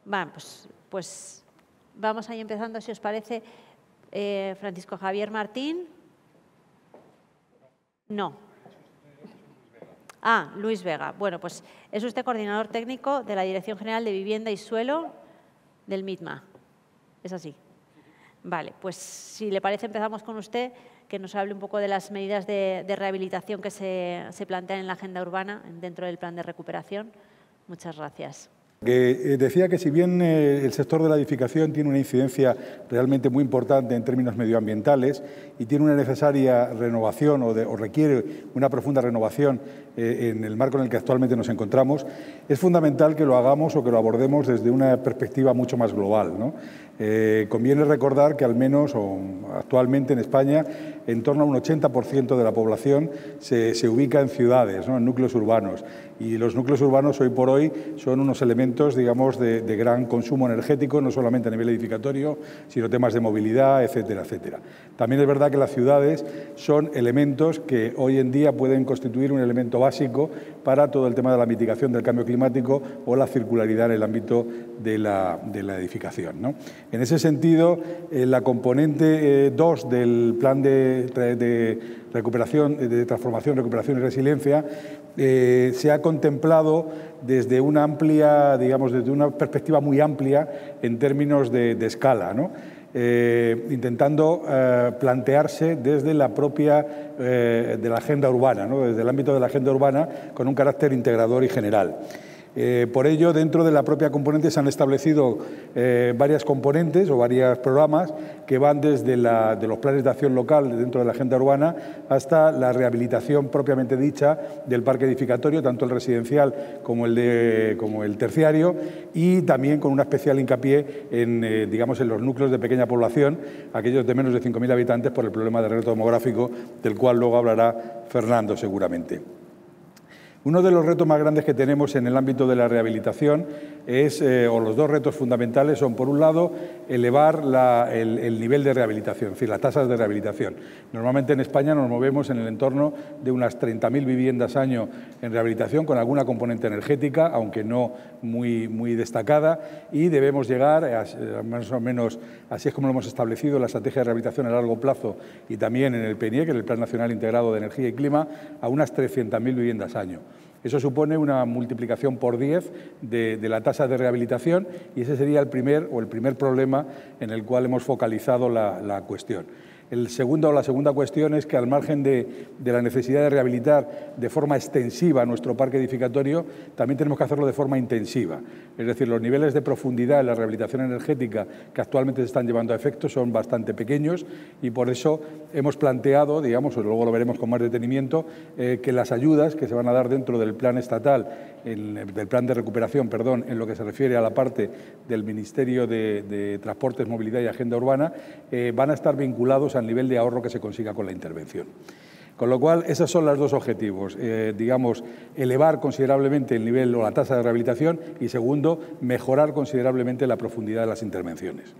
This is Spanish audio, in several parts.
Bueno, pues vamos ahí empezando, si os parece. Francisco Javier Martín. No. Luis Vega. Bueno, pues es usted coordinador técnico de la Dirección General de Vivienda y Suelo del MITMA. ¿Es así? Vale, pues si le parece empezamos con usted, que nos hable un poco de las medidas de rehabilitación que se plantean en la agenda urbana dentro del plan de recuperación. Muchas gracias. Decía que si bien el sector de la edificación tiene una incidencia realmente muy importante en términos medioambientales y tiene una necesaria renovación o requiere una profunda renovación en el marco en el que actualmente nos encontramos, es fundamental que lo hagamos o que lo abordemos desde una perspectiva mucho más global, ¿no? Conviene recordar que al menos actualmente en España en torno a un 80% de la población se ubica en ciudades, ¿no? En núcleos urbanos. Y los núcleos urbanos hoy por hoy son unos elementos, digamos, de gran consumo energético, no solamente a nivel edificatorio, sino temas de movilidad, etcétera, etcétera. También es verdad que las ciudades son elementos que hoy en día pueden constituir un elemento básico para todo el tema de la mitigación del cambio climático o la circularidad en el ámbito de la edificación, ¿no? En ese sentido, la componente 2 del plan de recuperación, de transformación, recuperación y resiliencia se ha contemplado desde una amplia, digamos, desde una perspectiva muy amplia en términos de escala, ¿no? Intentando plantearse desde la propia de la agenda urbana, ¿no? Desde el ámbito de la agenda urbana con un carácter integrador y general. Por ello, dentro de la propia componente se han establecido varias componentes o varios programas que van desde de los planes de acción local dentro de la agenda urbana hasta la rehabilitación propiamente dicha del parque edificatorio, tanto el residencial como el terciario, y también con una especial hincapié en, digamos, en los núcleos de pequeña población, aquellos de menos de 5.000 habitantes, por el problema del reto demográfico, del cual luego hablará Fernando seguramente. Uno de los retos más grandes que tenemos en el ámbito de la rehabilitación es, o los dos retos fundamentales son, por un lado, elevar el nivel de rehabilitación, es decir, las tasas de rehabilitación. Normalmente en España nos movemos en el entorno de unas 30.000 viviendas año en rehabilitación, con alguna componente energética, aunque no muy destacada, y debemos llegar, más o menos así es como lo hemos establecido en la estrategia de rehabilitación a largo plazo y también en el PNIE, que es el Plan Nacional Integrado de Energía y Clima, a unas 300.000 viviendas año. Eso supone una multiplicación por 10 de la tasa de rehabilitación y ese sería el primer problema en el cual hemos focalizado la cuestión. La segunda cuestión es que, al margen de la necesidad de rehabilitar de forma extensiva nuestro parque edificatorio, también tenemos que hacerlo de forma intensiva. Es decir, los niveles de profundidad en la rehabilitación energética que actualmente se están llevando a efecto son bastante pequeños y por eso hemos planteado, digamos, o luego lo veremos con más detenimiento, que las ayudas que se van a dar dentro del plan estatal, del plan de recuperación, perdón, en lo que se refiere a la parte del Ministerio de Transportes, Movilidad y Agenda Urbana, van a estar vinculados al nivel de ahorro que se consiga con la intervención. Con lo cual, esos son los dos objetivos, digamos, elevar considerablemente el nivel o la tasa de rehabilitación y, segundo, mejorar considerablemente la profundidad de las intervenciones.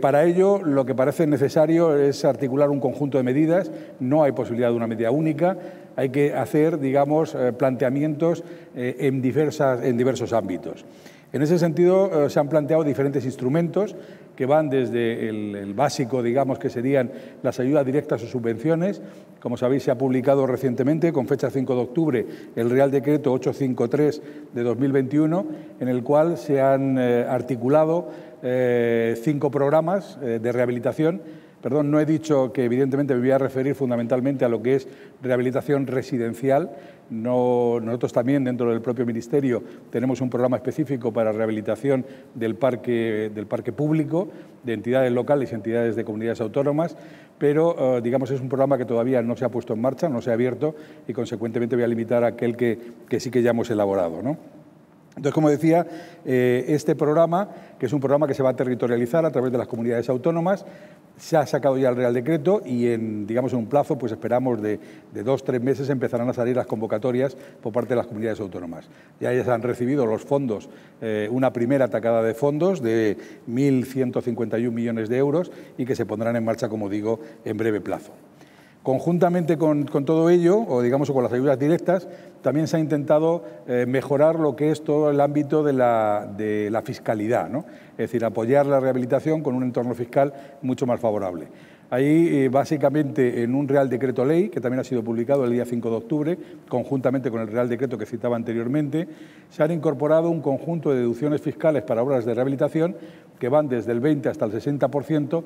Para ello, lo que parece necesario es articular un conjunto de medidas. No hay posibilidad de una medida única. Hay que hacer, digamos, planteamientos en diversos ámbitos. En ese sentido, se han planteado diferentes instrumentos que van desde el básico, digamos, que serían las ayudas directas o subvenciones. Como sabéis, se ha publicado recientemente, con fecha 5 de octubre, el Real Decreto 853 de 2021, en el cual se han articulado 5 programas de rehabilitación. Perdón, no he dicho que evidentemente me voy a referir fundamentalmente a lo que es rehabilitación residencial. Nosotros también dentro del propio Ministerio tenemos un programa específico para rehabilitación del parque público, de entidades locales y entidades de comunidades autónomas, pero digamos es un programa que todavía no se ha puesto en marcha, no se ha abierto y consecuentemente voy a limitar a aquel que sí que ya hemos elaborado, ¿no? Entonces, como decía, este programa, que es un programa que se va a territorializar a través de las comunidades autónomas, se ha sacado ya el Real Decreto y en un plazo, pues esperamos de 2 o 3 meses empezarán a salir las convocatorias por parte de las comunidades autónomas. Ya se han recibido los fondos, una primera tacada de fondos de 1.151 millones de euros y que se pondrán en marcha, como digo, en breve plazo. Conjuntamente con todo ello, o digamos con las ayudas directas, también se ha intentado mejorar lo que es todo el ámbito de la fiscalidad, ¿no? Es decir, apoyar la rehabilitación con un entorno fiscal mucho más favorable. Ahí, básicamente, en un Real Decreto Ley, que también ha sido publicado el día 5 de octubre, conjuntamente con el Real Decreto que citaba anteriormente, se han incorporado un conjunto de deducciones fiscales para obras de rehabilitación que van desde el 20 hasta el 60%,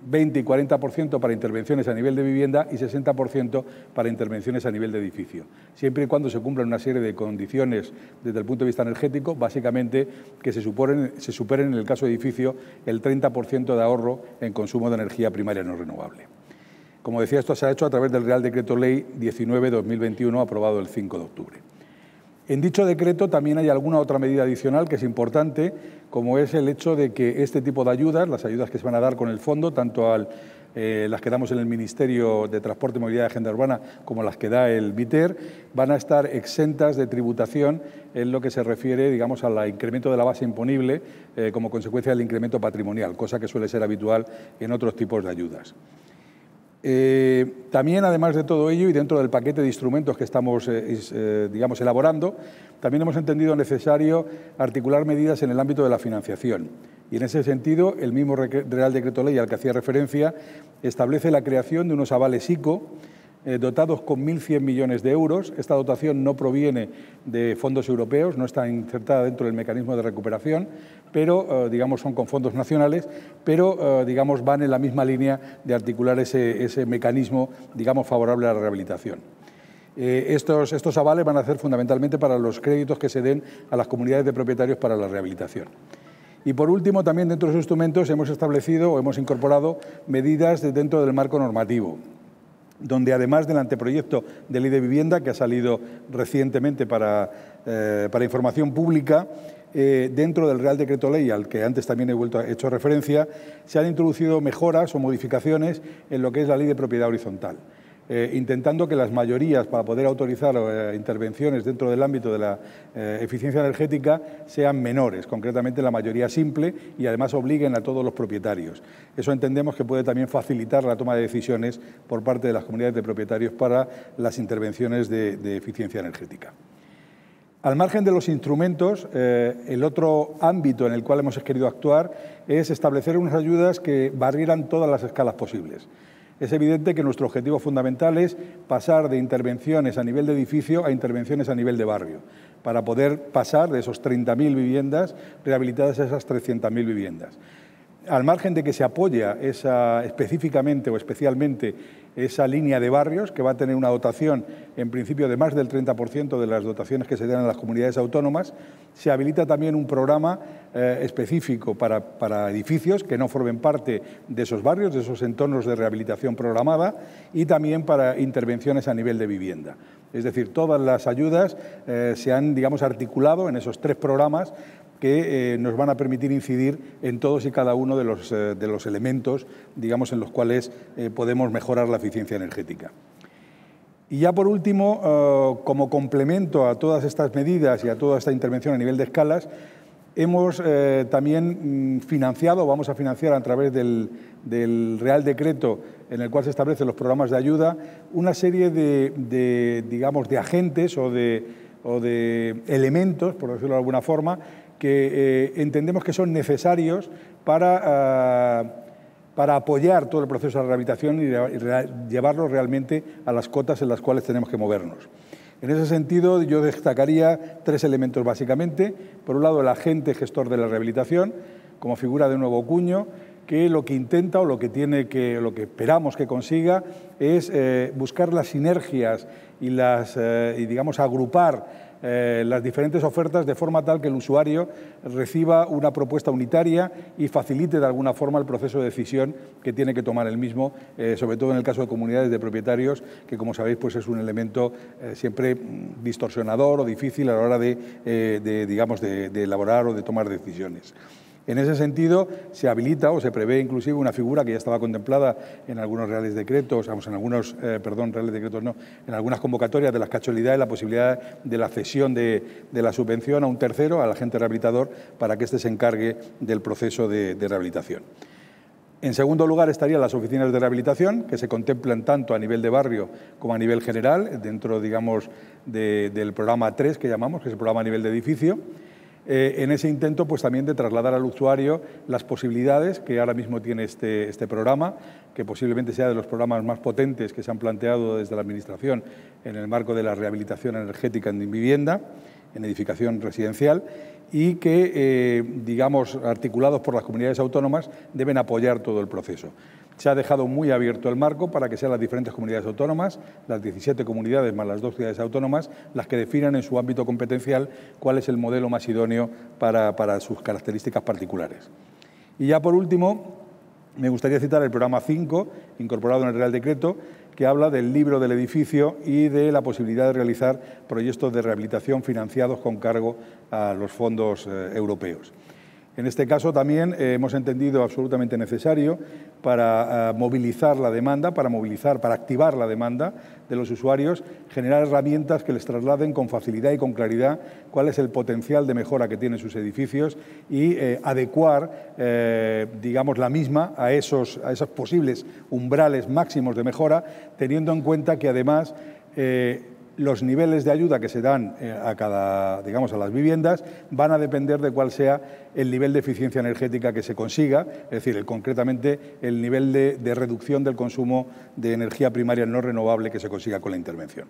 20 y 40% para intervenciones a nivel de vivienda y 60% para intervenciones a nivel de edificio, siempre y cuando se cumplan una serie de condiciones desde el punto de vista energético, básicamente que se superen en el caso de edificio el 30% de ahorro en consumo de energía primaria no renovable. Como decía, esto se ha hecho a través del Real Decreto Ley 19/2021, aprobado el 5 de octubre. En dicho decreto también hay alguna otra medida adicional que es importante, como es el hecho de que este tipo de ayudas, las ayudas que se van a dar con el fondo, tanto las que damos en el Ministerio de Transporte, Movilidad y Agenda Urbana como las que da el MITER, van a estar exentas de tributación en lo que se refiere, digamos, al incremento de la base imponible como consecuencia del incremento patrimonial, cosa que suele ser habitual en otros tipos de ayudas. También, además de todo ello, y dentro del paquete de instrumentos que estamos digamos, elaborando, también hemos entendido necesario articular medidas en el ámbito de la financiación. Y en ese sentido, el mismo Real Decreto Ley al que hacía referencia establece la creación de unos avales ICO dotados con 1.100 millones de euros. Esta dotación no proviene de fondos europeos, no está insertada dentro del mecanismo de recuperación, pero, digamos, son con fondos nacionales, pero, digamos, van en la misma línea de articular ese mecanismo, digamos, favorable a la rehabilitación. Estos avales van a ser fundamentalmente para los créditos que se den a las comunidades de propietarios para la rehabilitación. Y, por último, también dentro de esos instrumentos hemos establecido o hemos incorporado medidas dentro del marco normativo, donde además del anteproyecto de ley de vivienda que ha salido recientemente para información pública, dentro del Real Decreto Ley, al que antes también he hecho referencia, se han introducido mejoras o modificaciones en lo que es la ley de propiedad horizontal, intentando que las mayorías para poder autorizar intervenciones dentro del ámbito de la eficiencia energética sean menores, concretamente la mayoría simple, y además obliguen a todos los propietarios. Eso entendemos que puede también facilitar la toma de decisiones por parte de las comunidades de propietarios para las intervenciones de eficiencia energética. Al margen de los instrumentos, el otro ámbito en el cual hemos querido actuar es establecer unas ayudas que barrieran todas las escalas posibles. Es evidente que nuestro objetivo fundamental es pasar de intervenciones a nivel de edificio a intervenciones a nivel de barrio, para poder pasar de esos 30.000 viviendas rehabilitadas a esas 300.000 viviendas. Al margen de que se apoya específicamente o especialmente esa línea de barrios, que va a tener una dotación en principio de más del 30% de las dotaciones que se dan a las comunidades autónomas, se habilita también un programa específico para edificios que no formen parte de esos barrios, de esos entornos de rehabilitación programada, y también para intervenciones a nivel de vivienda. Es decir, todas las ayudas se han, digamos, articulado en esos tres programas que nos van a permitir incidir en todos y cada uno de los elementos, digamos, en los cuales podemos mejorar la eficiencia energética. Y ya por último, como complemento a todas estas medidas y a toda esta intervención a nivel de escalas, hemos también financiado, vamos a financiar a través del Real Decreto en el cual se establecen los programas de ayuda, una serie digamos, de agentes o de elementos, por decirlo de alguna forma, que entendemos que son necesarios para apoyar todo el proceso de la rehabilitación y llevarlo realmente a las cotas en las cuales tenemos que movernos. En ese sentido, yo destacaría tres elementos básicamente. Por un lado, el agente gestor de la rehabilitación, como figura de nuevo cuño, que lo que intenta o lo que esperamos que consiga es buscar las sinergias y digamos, agrupar las diferentes ofertas de forma tal que el usuario reciba una propuesta unitaria y facilite de alguna forma el proceso de decisión que tiene que tomar el mismo, sobre todo en el caso de comunidades de propietarios, que como sabéis pues es un elemento siempre distorsionador o difícil a la hora de elaborar o de tomar decisiones. En ese sentido, se habilita o se prevé inclusive una figura que ya estaba contemplada en algunos reales decretos, en algunas convocatorias de las casualidades, la posibilidad de la cesión de la subvención a un tercero, al agente rehabilitador, para que éste se encargue del proceso de rehabilitación. En segundo lugar estarían las oficinas de rehabilitación, que se contemplan tanto a nivel de barrio como a nivel general, dentro, digamos, del programa 3 que llamamos, que es el programa a nivel de edificio. En ese intento, pues también de trasladar al usuario las posibilidades que ahora mismo tiene este programa, que posiblemente sea de los programas más potentes que se han planteado desde la Administración en el marco de la rehabilitación energética en vivienda, en edificación residencial, y que, digamos, articulados por las comunidades autónomas, deben apoyar todo el proceso. Se ha dejado muy abierto el marco para que sean las diferentes comunidades autónomas, las 17 comunidades más las 2 ciudades autónomas, las que definan en su ámbito competencial cuál es el modelo más idóneo para sus características particulares. Y ya por último, me gustaría citar el programa 5, incorporado en el Real Decreto, que habla del libro del edificio y de la posibilidad de realizar proyectos de rehabilitación financiados con cargo a los fondos europeos. En este caso también hemos entendido absolutamente necesario para movilizar la demanda, para activar la demanda de los usuarios, generar herramientas que les trasladen con facilidad y con claridad cuál es el potencial de mejora que tienen sus edificios y adecuar, digamos, la misma a esos posibles umbrales máximos de mejora, teniendo en cuenta que además los niveles de ayuda que se dan a las viviendas van a depender de cuál sea el nivel de eficiencia energética que se consiga, es decir, concretamente el nivel de reducción del consumo de energía primaria no renovable que se consiga con la intervención.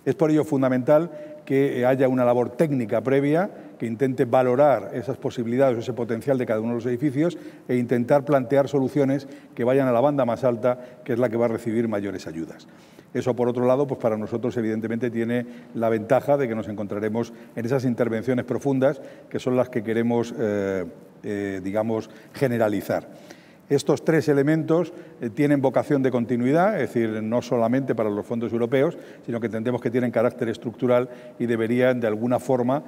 Es por ello fundamental que haya una labor técnica previa que intente valorar esas posibilidades o ese potencial de cada uno de los edificios e intentar plantear soluciones que vayan a la banda más alta, que es la que va a recibir mayores ayudas. Eso, por otro lado, pues para nosotros, evidentemente, tiene la ventaja de que nos encontraremos en esas intervenciones profundas que son las que queremos, digamos, generalizar. Estos 3 elementos tienen vocación de continuidad, es decir, no solamente para los fondos europeos, sino que entendemos que tienen carácter estructural y deberían, de alguna forma,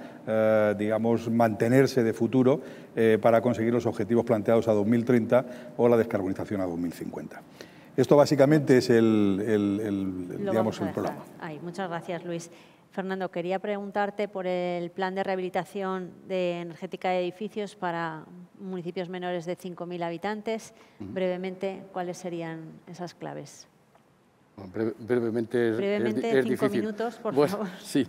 digamos, mantenerse de futuro para conseguir los objetivos planteados a 2030 o la descarbonización a 2050. Esto básicamente es digamos, el programa. Muchas gracias, Luis. Fernando, quería preguntarte por el plan de rehabilitación energética de edificios para municipios menores de 5.000 habitantes. Brevemente, ¿cuáles serían esas claves? Brevemente 5 minutos, por favor. Sí.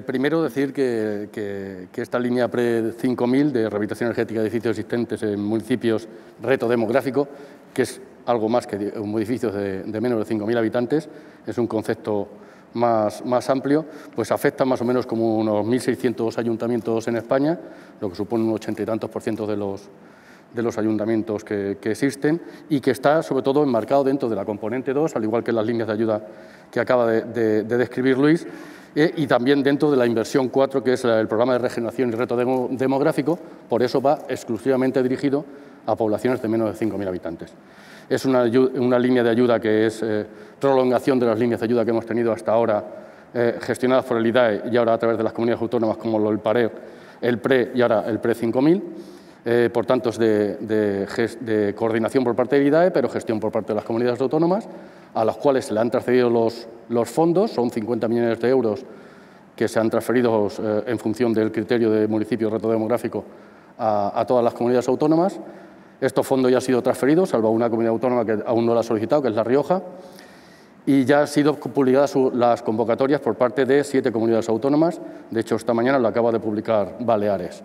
Primero decir que esta línea pre-5000 de rehabilitación energética de edificios existentes en municipios reto demográfico, que es algo más que edificios de menos de 5.000 habitantes, es un concepto más amplio, pues afecta más o menos como unos 1.600 ayuntamientos en España, lo que supone un 80 y tantos % de los ayuntamientos que existen y que está sobre todo enmarcado dentro de la componente 2, al igual que las líneas de ayuda que acaba de describir Luis, y también dentro de la inversión 4, que es el programa de regeneración y reto demográfico, por eso va exclusivamente dirigido a poblaciones de menos de 5.000 habitantes. Es una línea de ayuda que es prolongación de las líneas de ayuda que hemos tenido hasta ahora, gestionadas por el IDAE y ahora a través de las comunidades autónomas como el PARER, el PRE y ahora el PRE 5000. Por tanto, es de coordinación por parte del IDAE, pero gestión por parte de las comunidades autónomas, a las cuales se le han transferido los fondos, son 50 millones de euros que se han transferido en función del criterio de municipio reto demográfico a todas las comunidades autónomas. Estos fondos ya han sido transferidos, salvo una comunidad autónoma que aún no lo ha solicitado, que es La Rioja, y ya han sido publicadas las convocatorias por parte de 7 comunidades autónomas. De hecho, esta mañana lo acaba de publicar Baleares.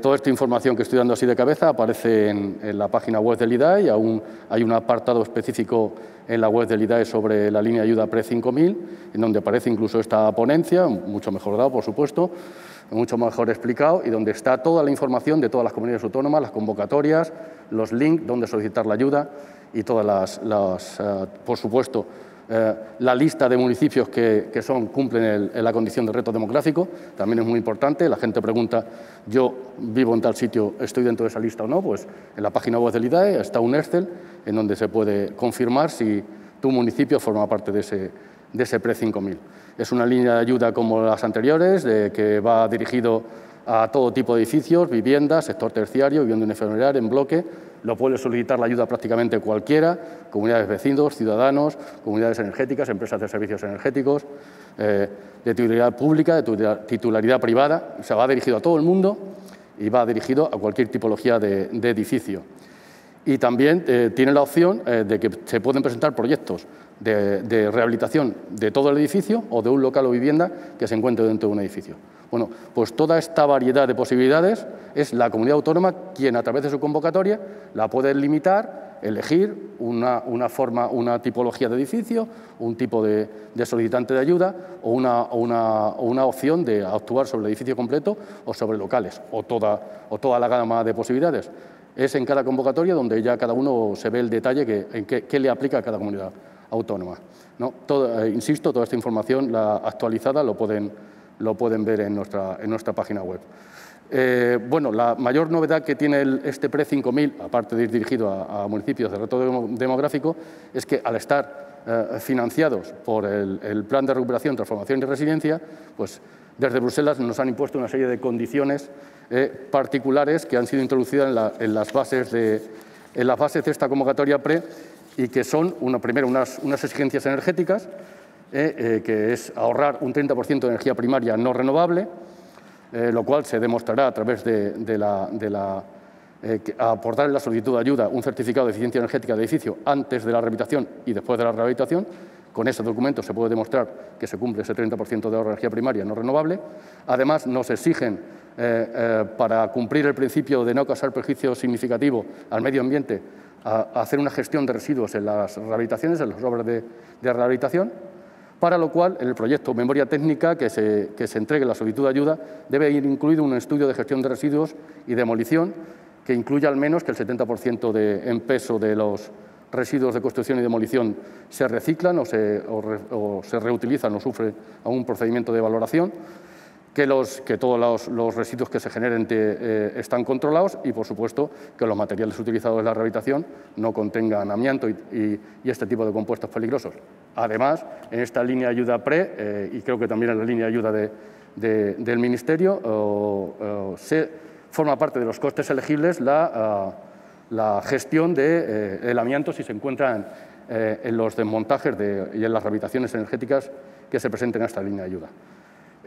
Toda esta información que estoy dando así de cabeza aparece en la página web del IDAE y aún hay un apartado específico en la web del IDAE sobre la línea de ayuda pre-5000, en donde aparece incluso esta ponencia, mucho mejor dado, por supuesto, mucho mejor explicado, y donde está toda la información de todas las comunidades autónomas, las convocatorias, los links donde solicitar la ayuda y todas por supuesto, la lista de municipios que cumplen la condición de reto demográfico. También es muy importante. La gente pregunta, yo vivo en tal sitio, ¿estoy dentro de esa lista o no? Pues en la página web del IDAE está un Excel en donde se puede confirmar si tu municipio forma parte de ese pre-5000. Es una línea de ayuda como las anteriores, que va dirigido a todo tipo de edificios, viviendas, sector terciario, vivienda unifamiliar en bloque. Lo puede solicitar la ayuda prácticamente cualquiera, comunidades vecinos, ciudadanos, comunidades energéticas, empresas de servicios energéticos, de titularidad pública, de titularidad privada. Se va dirigido a todo el mundo y va dirigido a cualquier tipología de edificio. Y también tiene la opción de que se pueden presentar proyectos de rehabilitación de todo el edificio o de un local o vivienda que se encuentre dentro de un edificio. Bueno, pues toda esta variedad de posibilidades es la comunidad autónoma quien a través de su convocatoria la puede limitar, elegir una forma, una tipología de edificio, un tipo de solicitante de ayuda o una opción de actuar sobre el edificio completo o sobre locales o toda la gama de posibilidades. Es en cada convocatoria donde ya cada uno se ve el detalle en qué le aplica a cada comunidad autónoma, ¿no? Insisto, toda esta información actualizada lo pueden ver en nuestra página web. Bueno, la mayor novedad que tiene este PRE 5000, aparte de ir dirigido a municipios de reto demográfico, es que al estar financiados por el Plan de Recuperación, Transformación y Resiliencia, pues desde Bruselas nos han impuesto una serie de condiciones particulares que han sido introducidas en las bases de esta convocatoria PRE y que son, primero, unas exigencias energéticas, que es ahorrar un 30% de energía primaria no renovable, lo cual se demostrará a través de aportar en la solicitud de ayuda un certificado de eficiencia energética de edificio antes de la rehabilitación y después de la rehabilitación. Con ese documento se puede demostrar que se cumple ese 30% de ahorro de energía primaria no renovable. Además, nos exigen, para cumplir el principio de no causar perjuicio significativo al medio ambiente, a hacer una gestión de residuos en las rehabilitaciones, en las obras de rehabilitación, para lo cual en el proyecto Memoria Técnica que se entregue la solicitud de ayuda debe ir incluido un estudio de gestión de residuos y demolición que incluya al menos que el 70% en peso de los residuos de construcción y demolición se reciclan o se reutilizan o sufre algún procedimiento de valoración, que todos los residuos que se generen están controlados y, por supuesto, que los materiales utilizados en la rehabilitación no contengan amianto y este tipo de compuestos peligrosos. Además, en esta línea de ayuda PRE, y creo que también en la línea de ayuda del Ministerio, forma parte de los costes elegibles la gestión del amianto si se encuentran en los desmontajes y en las rehabilitaciones energéticas que se presenten a esta línea de ayuda.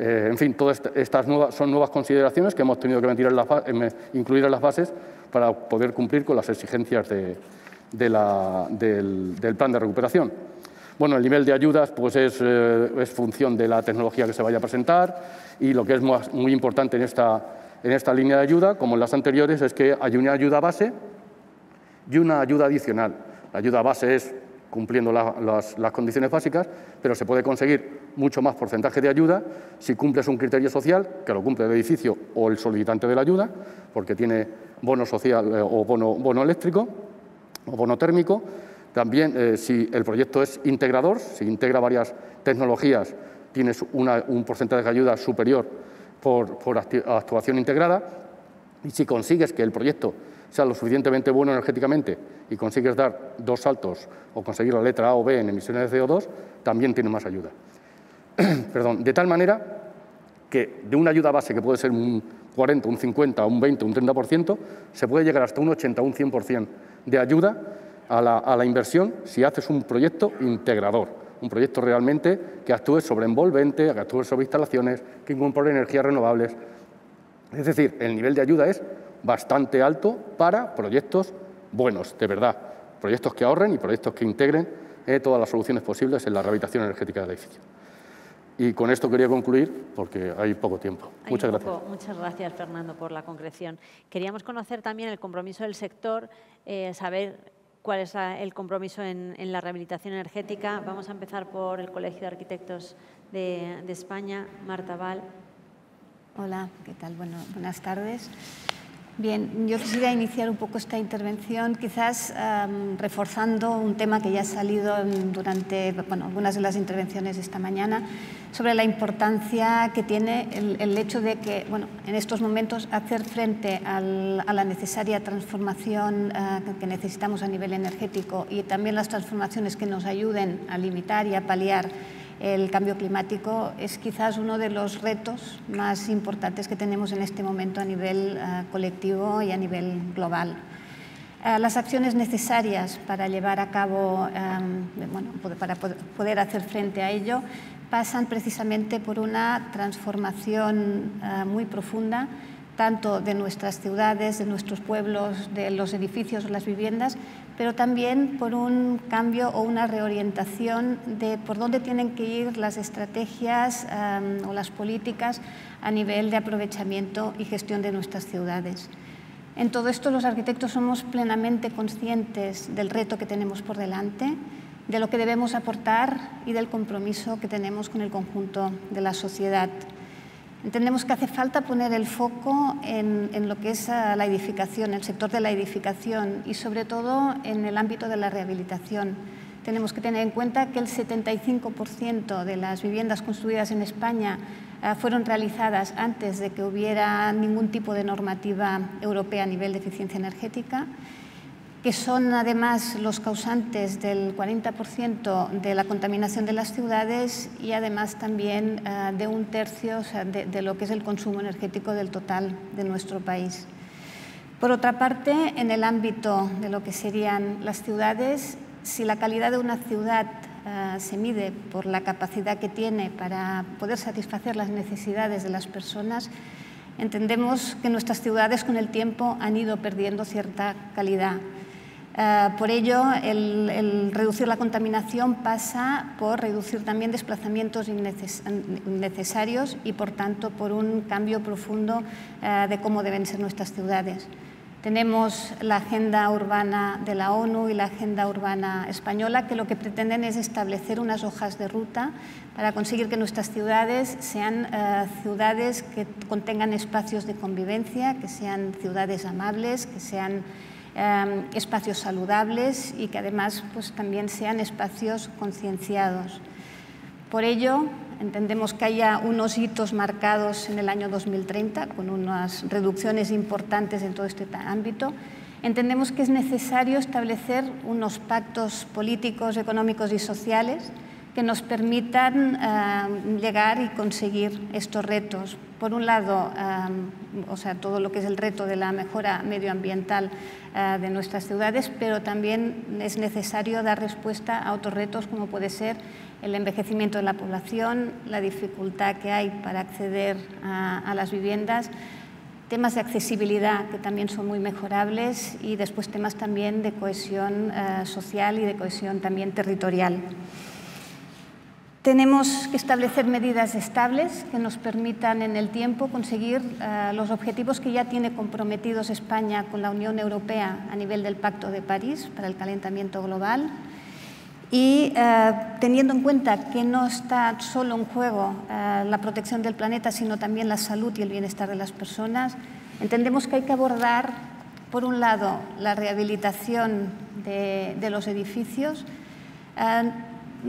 En fin, todas estas son nuevas consideraciones que hemos tenido que incluir en las bases para poder cumplir con las exigencias del plan de recuperación. Bueno, el nivel de ayudas pues es función de la tecnología que se vaya a presentar y lo que es muy importante en esta línea de ayuda, como en las anteriores, es que hay una ayuda base y una ayuda adicional. La ayuda base es cumpliendo las condiciones básicas, pero se puede conseguir mucho más porcentaje de ayuda si cumples un criterio social, que lo cumple el edificio o el solicitante de la ayuda, porque tiene bono social o bono eléctrico o bono térmico. También, si el proyecto es integrador, si integra varias tecnologías, tienes un porcentaje de ayuda superior por actuación integrada. Y si consigues que el proyecto sea lo suficientemente bueno energéticamente y consigues dar 2 saltos o conseguir la letra A o B en emisiones de CO2, también tiene más ayuda. Perdón, de tal manera que de una ayuda base que puede ser un 40, un 50, un 20, un 30%, se puede llegar hasta un 80, un 100% de ayuda a la inversión si haces un proyecto integrador, un proyecto realmente que actúe sobre envolvente, que actúe sobre instalaciones, que incorpore energías renovables. Es decir, el nivel de ayuda es bastante alto para proyectos buenos, de verdad, proyectos que ahorren y proyectos que integren todas las soluciones posibles en la rehabilitación energética del edificio. Y con esto quería concluir porque hay poco tiempo. Muchas gracias. Muchas gracias, Fernando, por la concreción. Queríamos conocer también el compromiso del sector, saber cuál es el compromiso en la rehabilitación energética. Vamos a empezar por el Colegio de Arquitectos de España. Marta Val. Hola, ¿qué tal? Bueno, buenas tardes. Bien, yo quisiera iniciar un poco esta intervención quizás reforzando un tema que ya ha salido durante algunas de las intervenciones de esta mañana sobre la importancia que tiene el hecho de que en estos momentos hacer frente a la necesaria transformación que necesitamos a nivel energético y también las transformaciones que nos ayuden a limitar y a paliar el cambio climático es quizás uno de los retos más importantes que tenemos en este momento a nivel colectivo y a nivel global. Las acciones necesarias para llevar a cabo, para poder hacer frente a ello, pasan precisamente por una transformación muy profunda tanto de nuestras ciudades, de nuestros pueblos, de los edificios o las viviendas, pero también por un cambio o una reorientación de por dónde tienen que ir las estrategias o las políticas a nivel de aprovechamiento y gestión de nuestras ciudades. En todo esto, los arquitectos somos plenamente conscientes del reto que tenemos por delante, de lo que debemos aportar y del compromiso que tenemos con el conjunto de la sociedad. Entendemos que hace falta poner el foco en lo que es la edificación, el sector de la edificación y sobre todo en el ámbito de la rehabilitación. Tenemos que tener en cuenta que el 75% de las viviendas construidas en España fueron realizadas antes de que hubiera ningún tipo de normativa europea a nivel de eficiencia energética, que son además los causantes del 40% de la contaminación de las ciudades y además también de un tercio, o sea, de lo que es el consumo energético del total de nuestro país. Por otra parte, en el ámbito de lo que serían las ciudades, si la calidad de una ciudad se mide por la capacidad que tiene para poder satisfacer las necesidades de las personas, entendemos que nuestras ciudades con el tiempo han ido perdiendo cierta calidad. Por ello, el reducir la contaminación pasa por reducir también desplazamientos innecesarios y, por tanto, por un cambio profundo de cómo deben ser nuestras ciudades. Tenemos la Agenda Urbana de la ONU y la Agenda Urbana Española, que lo que pretenden es establecer unas hojas de ruta para conseguir que nuestras ciudades sean ciudades que contengan espacios de convivencia, que sean ciudades amables, que sean espacios saludables y que además pues, también sean espacios concienciados. Por ello, entendemos que haya unos hitos marcados en el año 2030 con unas reducciones importantes en todo este ámbito. Entendemos que es necesario establecer unos pactos políticos, económicos y sociales que nos permitan llegar y conseguir estos retos. Por un lado, o sea, todo lo que es el reto de la mejora medioambiental de nuestras ciudades, pero también es necesario dar respuesta a otros retos como puede ser el envejecimiento de la población, la dificultad que hay para acceder a las viviendas, temas de accesibilidad que también son muy mejorables y después temas también de cohesión social y de cohesión también territorial. Tenemos que establecer medidas estables que nos permitan en el tiempo conseguir los objetivos que ya tiene comprometidos España con la Unión Europea a nivel del Pacto de París para el calentamiento global y teniendo en cuenta que no está solo en juego la protección del planeta, sino también la salud y el bienestar de las personas, entendemos que hay que abordar, por un lado, la rehabilitación de los edificios,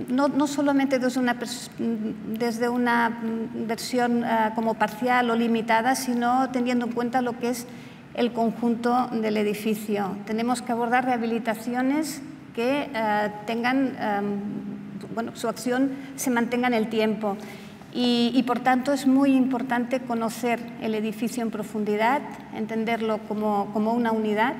no solamente desde una versión como parcial o limitada, sino teniendo en cuenta lo que es el conjunto del edificio. Tenemos que abordar rehabilitaciones que tengan, bueno, su acción se mantenga en el tiempo y, por tanto, es muy importante conocer el edificio en profundidad, entenderlo como una unidad.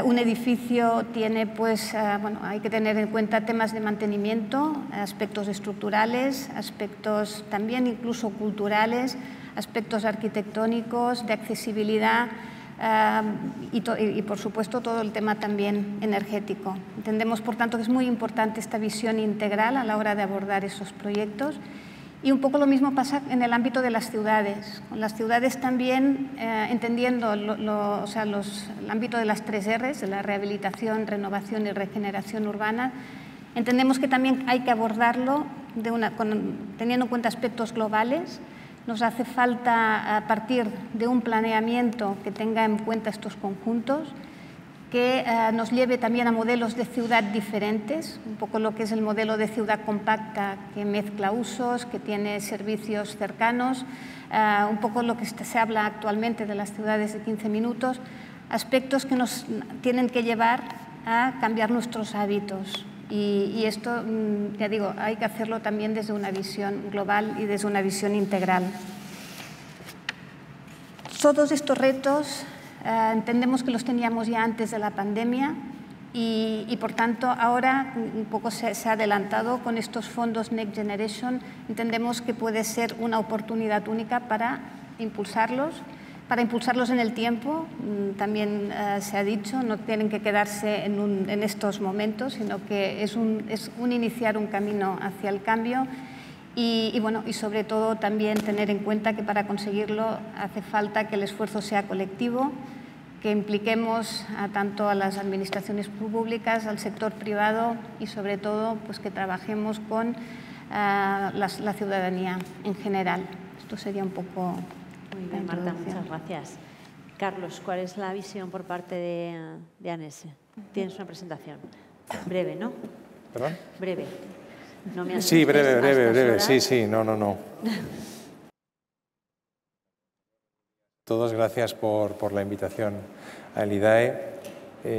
Un edificio tiene, pues, bueno, hay que tener en cuenta temas de mantenimiento, aspectos estructurales, aspectos también incluso culturales, aspectos arquitectónicos, de accesibilidad y, por supuesto, todo el tema también energético. Entendemos, por tanto, que es muy importante esta visión integral a la hora de abordar esos proyectos. Y un poco lo mismo pasa en el ámbito de las ciudades. Con las ciudades también, entendiendo o sea, el ámbito de las 3 Rs, de la rehabilitación, renovación y regeneración urbana, entendemos que también hay que abordarlo teniendo en cuenta aspectos globales. Nos hace falta partir de un planeamiento que tenga en cuenta estos conjuntos, que nos lleve también a modelos de ciudad diferentes, un poco lo que es el modelo de ciudad compacta que mezcla usos, que tiene servicios cercanos, un poco lo que se habla actualmente de las ciudades de 15 minutos, aspectos que nos tienen que llevar a cambiar nuestros hábitos. Y esto, ya digo, hay que hacerlo también desde una visión global y desde una visión integral. Todos estos retos entendemos que los teníamos ya antes de la pandemia y por tanto, ahora un poco se ha adelantado con estos fondos Next Generation. Entendemos que puede ser una oportunidad única para impulsarlos, para impulsarlos en el tiempo. También se ha dicho, no tienen que quedarse en estos momentos, sino que es un iniciar un camino hacia el cambio y sobre todo también tener en cuenta que para conseguirlo hace falta que el esfuerzo sea colectivo, que impliquemos tanto a las administraciones públicas, al sector privado y sobre todo pues, que trabajemos con la ciudadanía en general. Esto sería un poco... Muy bien, Marta, muchas gracias. Carlos, ¿cuál es la visión por parte de ANESE? Tienes una presentación. Breve, ¿no? ¿Perdón? Breve. No me sí, breve. Horas. Sí, no. Todos gracias por la invitación al IDAE.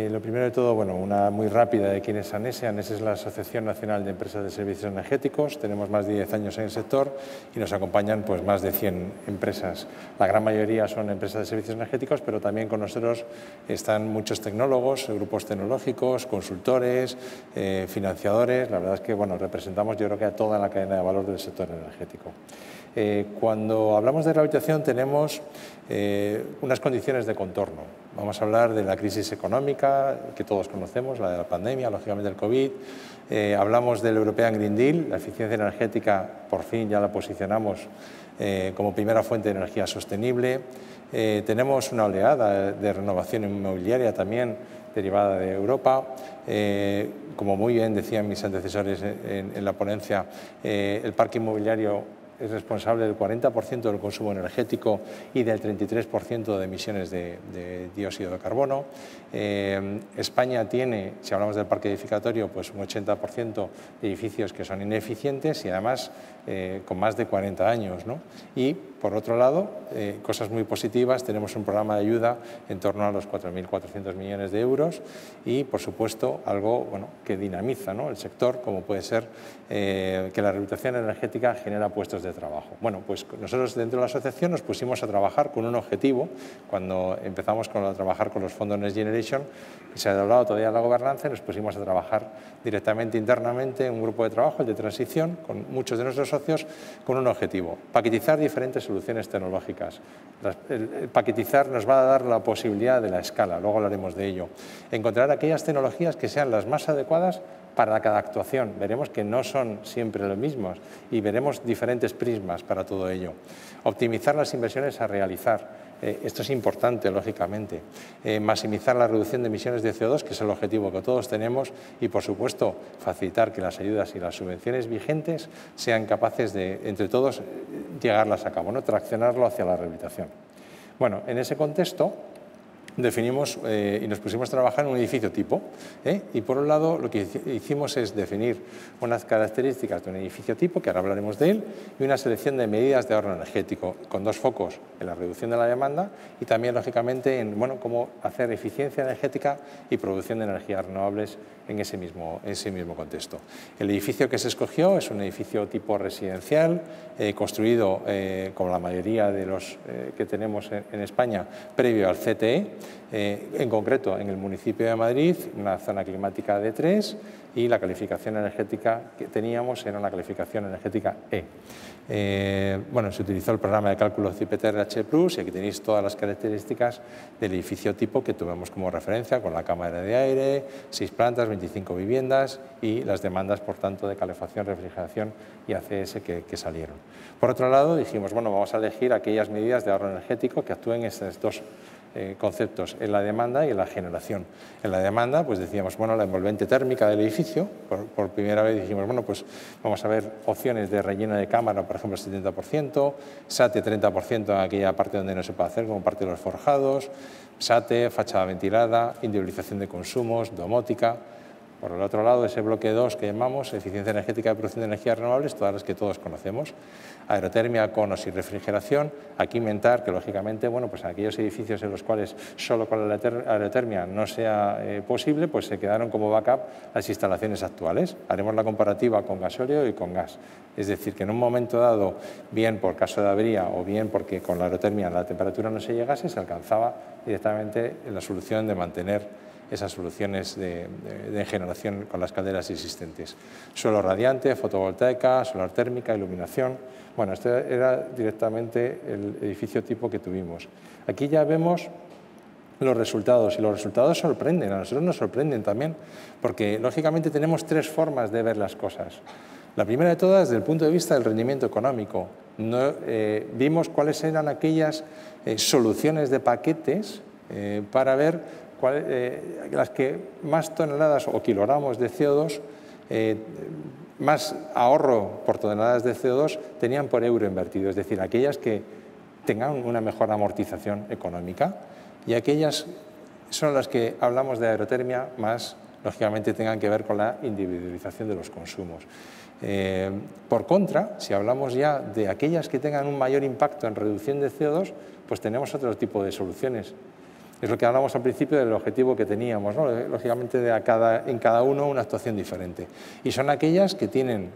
Lo primero de todo, una muy rápida de quién es ANESE. ANESE es la Asociación Nacional de Empresas de Servicios Energéticos. Tenemos más de 10 años en el sector y nos acompañan pues, más de 100 empresas. La gran mayoría son empresas de servicios energéticos, pero también con nosotros están muchos tecnólogos, grupos tecnológicos, consultores, financiadores. La verdad es que representamos yo creo que a toda la cadena de valor del sector energético. Cuando hablamos de rehabilitación tenemos unas condiciones de contorno. Vamos a hablar de la crisis económica que todos conocemos, la de la pandemia, lógicamente el COVID. Hablamos del European Green Deal, la eficiencia energética por fin ya la posicionamos como primera fuente de energía sostenible. Tenemos una oleada de renovación inmobiliaria también derivada de Europa. Como muy bien decían mis antecesores en la ponencia, el parque inmobiliario es responsable del 40% del consumo energético y del 33% de emisiones de dióxido de carbono. España tiene, si hablamos del parque edificatorio, pues un 80% de edificios que son ineficientes y además con más de 40 años, ¿no? Y por otro lado, cosas muy positivas, tenemos un programa de ayuda en torno a los 4.400 millones de euros y, por supuesto, algo que dinamiza, ¿no?, el sector, como puede ser que la rehabilitación energética genera puestos de trabajo. Pues nosotros dentro de la asociación nos pusimos a trabajar con un objetivo. Cuando empezamos a trabajar con los fondos Next Generation, se ha hablado todavía de la gobernanza y nos pusimos a trabajar directamente internamente en un grupo de trabajo, el de transición, con muchos de nuestros socios, con un objetivo: paquetizar diferentes soluciones tecnológicas. El paquetizar nos va a dar la posibilidad de la escala, luego hablaremos de ello. Encontrar aquellas tecnologías que sean las más adecuadas para cada actuación. Veremos que no son siempre los mismos y veremos diferentes prismas para todo ello. Optimizar las inversiones a realizar. Esto es importante, lógicamente. Maximizar la reducción de emisiones de CO2, que es el objetivo que todos tenemos, y, por supuesto, facilitar que las ayudas y las subvenciones vigentes sean capaces de, entre todos, llegarlas a cabo, ¿no?, traccionarlo hacia la rehabilitación. En ese contexto definimos y nos pusimos a trabajar en un edificio tipo, y por un lado lo que hicimos es definir unas características de un edificio tipo, que ahora hablaremos de él, y una selección de medidas de ahorro energético, con dos focos: en la reducción de la demanda y también, lógicamente, en cómo hacer eficiencia energética y producción de energías renovables en ese mismo contexto. El edificio que se escogió es un edificio tipo residencial, construido, como la mayoría de los que tenemos en España, previo al CTE, en concreto en el municipio de Madrid, una zona climática de 3, y la calificación energética que teníamos era una calificación energética E. Se utilizó el programa de cálculo CIPETR-H+, y aquí tenéis todas las características del edificio tipo que tuvimos como referencia, con la cámara de aire, 6 plantas, 25 viviendas y las demandas, por tanto, de calefacción, refrigeración y ACS que salieron. Por otro lado, dijimos, vamos a elegir aquellas medidas de ahorro energético que actúen en estos dos conceptos, en la demanda y en la generación. En la demanda, pues decíamos, la envolvente térmica del edificio. Por primera vez dijimos, vamos a ver opciones de relleno de cámara, por ejemplo, el 70%, SATE 30% en aquella parte donde no se puede hacer, como parte de los forjados, SATE, fachada ventilada, individualización de consumos, domótica. Por el otro lado, ese bloque 2 que llamamos eficiencia energética y producción de energías renovables, todas las que todos conocemos. Aerotermia, conos y refrigeración. Aquí inventar que, lógicamente, pues aquellos edificios en los cuales solo con la aerotermia no sea posible, pues se quedaron como backup las instalaciones actuales. Haremos la comparativa con gasóleo y con gas. Es decir, que en un momento dado, bien por caso de avería o bien porque con la aerotermia la temperatura no se llegase, se alcanzaba directamente la solución de mantener esas soluciones de generación con las calderas existentes. Suelo radiante, fotovoltaica, solar térmica, iluminación. Bueno, este era directamente el edificio tipo que tuvimos. Aquí ya vemos los resultados, y los resultados sorprenden, a nosotros nos sorprenden también, porque lógicamente tenemos tres formas de ver las cosas. La primera de todas, desde el punto de vista del rendimiento económico. Vimos cuáles eran aquellas soluciones de paquetes para ver las que más toneladas o kilogramos de CO2, más ahorro por toneladas de CO2 tenían por euro invertido, es decir, aquellas que tengan una mejor amortización económica, y aquellas son las que hablamos de aerotermia, más lógicamente tengan que ver con la individualización de los consumos. Por contra, si hablamos ya de aquellas que tengan un mayor impacto en reducción de CO2, pues tenemos otro tipo de soluciones. Es lo que hablamos al principio del objetivo que teníamos, ¿no? Lógicamente en cada uno una actuación diferente. Y son aquellas que tienen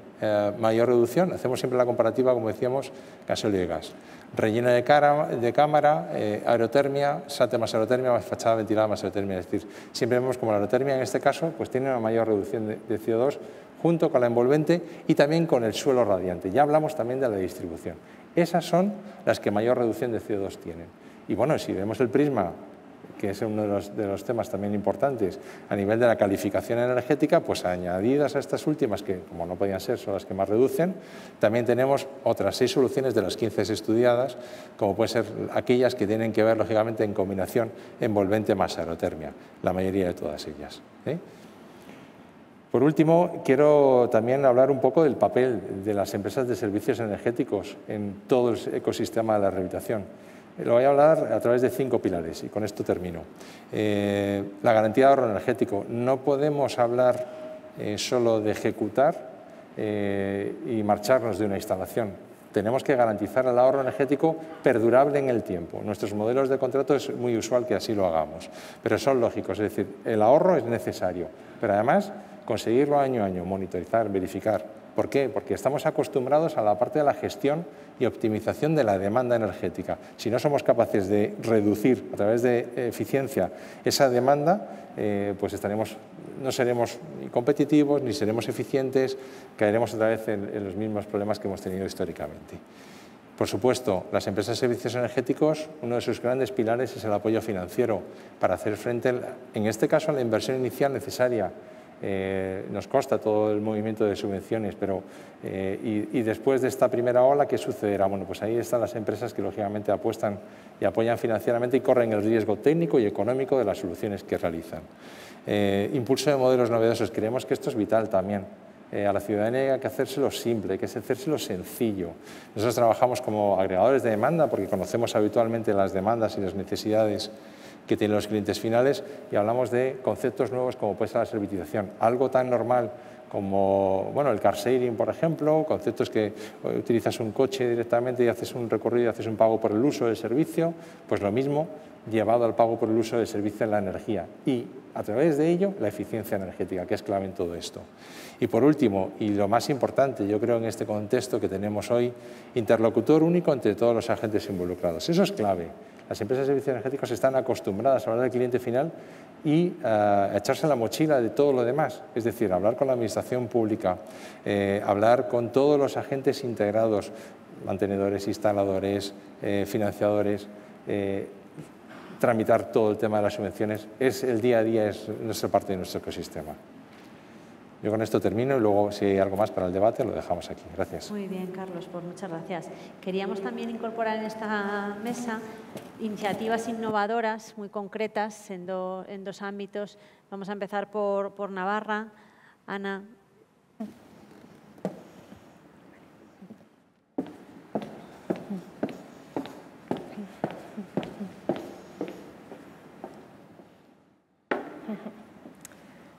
mayor reducción, hacemos siempre la comparativa, como decíamos, gasóleo y gas. Relleno de cámara, aerotermia, SATE más aerotermia, más fachada ventilada más aerotermia. Es decir, siempre vemos como la aerotermia en este caso pues tiene una mayor reducción de CO2 junto con la envolvente y también con el suelo radiante. Ya hablamos también de la distribución. Esas son las que mayor reducción de CO2 tienen. Y bueno, si vemos el prisma, que es uno de los temas también importantes a nivel de la calificación energética, pues añadidas a estas últimas, que como no podían ser, son las que más reducen, también tenemos otras 6 soluciones de las 15 estudiadas, como pueden ser aquellas que tienen que ver, lógicamente, en combinación envolvente más aerotermia, la mayoría de todas ellas. Por último, quiero también hablar un poco del papel de las empresas de servicios energéticos en todo el ecosistema de la rehabilitación. Lo voy a hablar a través de 5 pilares y con esto termino. La garantía de ahorro energético. No podemos hablar solo de ejecutar y marcharnos de una instalación. Tenemos que garantizar el ahorro energético perdurable en el tiempo. Nuestros modelos de contrato es muy usual que así lo hagamos, pero son lógicos. Es decir, el ahorro es necesario, pero además conseguirlo año a año, monitorizar, verificar. ¿Por qué? Porque estamos acostumbrados a la parte de la gestión y optimización de la demanda energética. Si no somos capaces de reducir a través de eficiencia esa demanda, pues no seremos ni competitivos ni seremos eficientes, caeremos otra vez en los mismos problemas que hemos tenido históricamente. Por supuesto, las empresas de servicios energéticos, uno de sus grandes pilares es el apoyo financiero para hacer frente, en este caso, a la inversión inicial necesaria. Nos consta todo el movimiento de subvenciones, pero y después de esta primera ola, ¿qué sucederá? Bueno, pues ahí están las empresas que lógicamente apuestan y apoyan financieramente y corren el riesgo técnico y económico de las soluciones que realizan. Impulso de modelos novedosos, creemos que esto es vital también. A la ciudadanía hay que hacérselo simple, hay que hacérselo sencillo. Nosotros trabajamos como agregadores de demanda porque conocemos habitualmente las demandas y las necesidades que tienen los clientes finales y hablamos de conceptos nuevos como puede ser la servitización. Algo tan normal como el car sharing, por ejemplo, conceptos que utilizas un coche directamente y haces un recorrido y haces un pago por el uso del servicio, pues lo mismo llevado al pago por el uso del servicio en la energía y a través de ello la eficiencia energética, que es clave en todo esto. Y por último, y lo más importante, yo creo en este contexto que tenemos hoy, interlocutor único entre todos los agentes involucrados. Eso es clave. Las empresas de servicios energéticos están acostumbradas a hablar del cliente final y a echarse la mochila de todo lo demás, es decir, hablar con la administración pública, hablar con todos los agentes integrados, mantenedores, instaladores, financiadores, tramitar todo el tema de las subvenciones, es el día a día, es nuestra parte de nuestro ecosistema. Yo con esto termino y luego si hay algo más para el debate lo dejamos aquí. Gracias. Muy bien, Carlos, pues muchas gracias. Queríamos también incorporar en esta mesa iniciativas innovadoras muy concretas en dos ámbitos. Vamos a empezar por Navarra. Ana.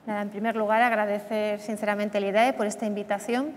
Nada, en primer lugar, agradecer sinceramente a la IDAE por esta invitación.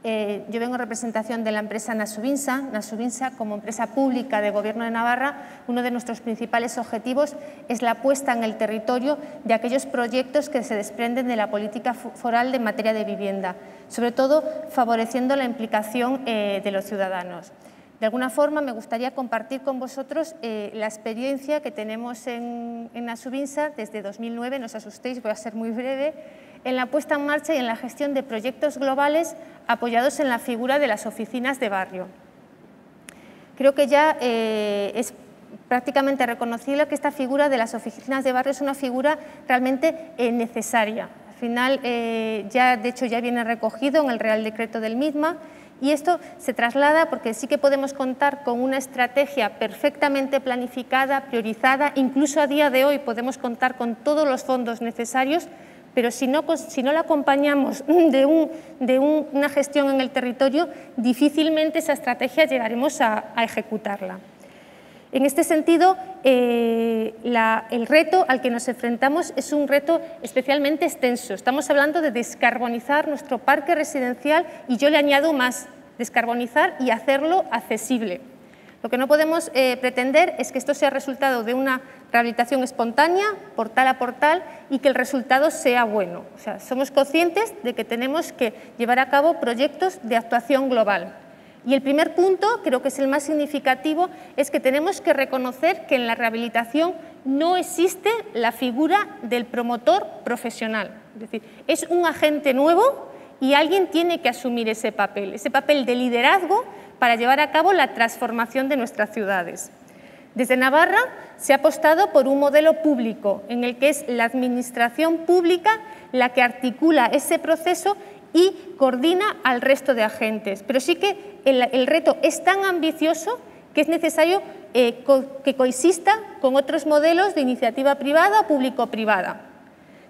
Yo vengo en representación de la empresa Nasubinsa. Nasubinsa, como empresa pública de Gobierno de Navarra, uno de nuestros principales objetivos es la puesta en el territorio de aquellos proyectos que se desprenden de la política foral en materia de vivienda, sobre todo favoreciendo la implicación de los ciudadanos. De alguna forma, me gustaría compartir con vosotros la experiencia que tenemos en Nasubinsa desde 2009, no os asustéis, voy a ser muy breve, en la puesta en marcha y en la gestión de proyectos globales apoyados en la figura de las oficinas de barrio. creo que ya es prácticamente reconocible que esta figura de las oficinas de barrio es una figura realmente necesaria. Al final, de hecho, ya viene recogido en el Real Decreto del MITMA, y esto se traslada porque sí que podemos contar con una estrategia perfectamente planificada, priorizada, incluso a día de hoy podemos contar con todos los fondos necesarios, pero si no la acompañamos de una gestión en el territorio, difícilmente esa estrategia llegaremos a ejecutarla. En este sentido, el reto al que nos enfrentamos es un reto especialmente extenso. Estamos hablando de descarbonizar nuestro parque residencial y yo le añado más, descarbonizar y hacerlo accesible. Lo que no podemos pretender es que esto sea resultado de una rehabilitación espontánea, portal a portal, y que el resultado sea bueno. O sea, somos conscientes de que tenemos que llevar a cabo proyectos de actuación global. Y el primer punto, creo que es el más significativo, es que tenemos que reconocer que en la rehabilitación no existe la figura del promotor profesional. Es decir, es un agente nuevo y alguien tiene que asumir ese papel de liderazgo para llevar a cabo la transformación de nuestras ciudades. Desde Navarra se ha apostado por un modelo público en el que es la administración pública la que articula ese proceso y coordina al resto de agentes. Pero sí que el reto es tan ambicioso que es necesario que coexista con otros modelos de iniciativa privada o público-privada.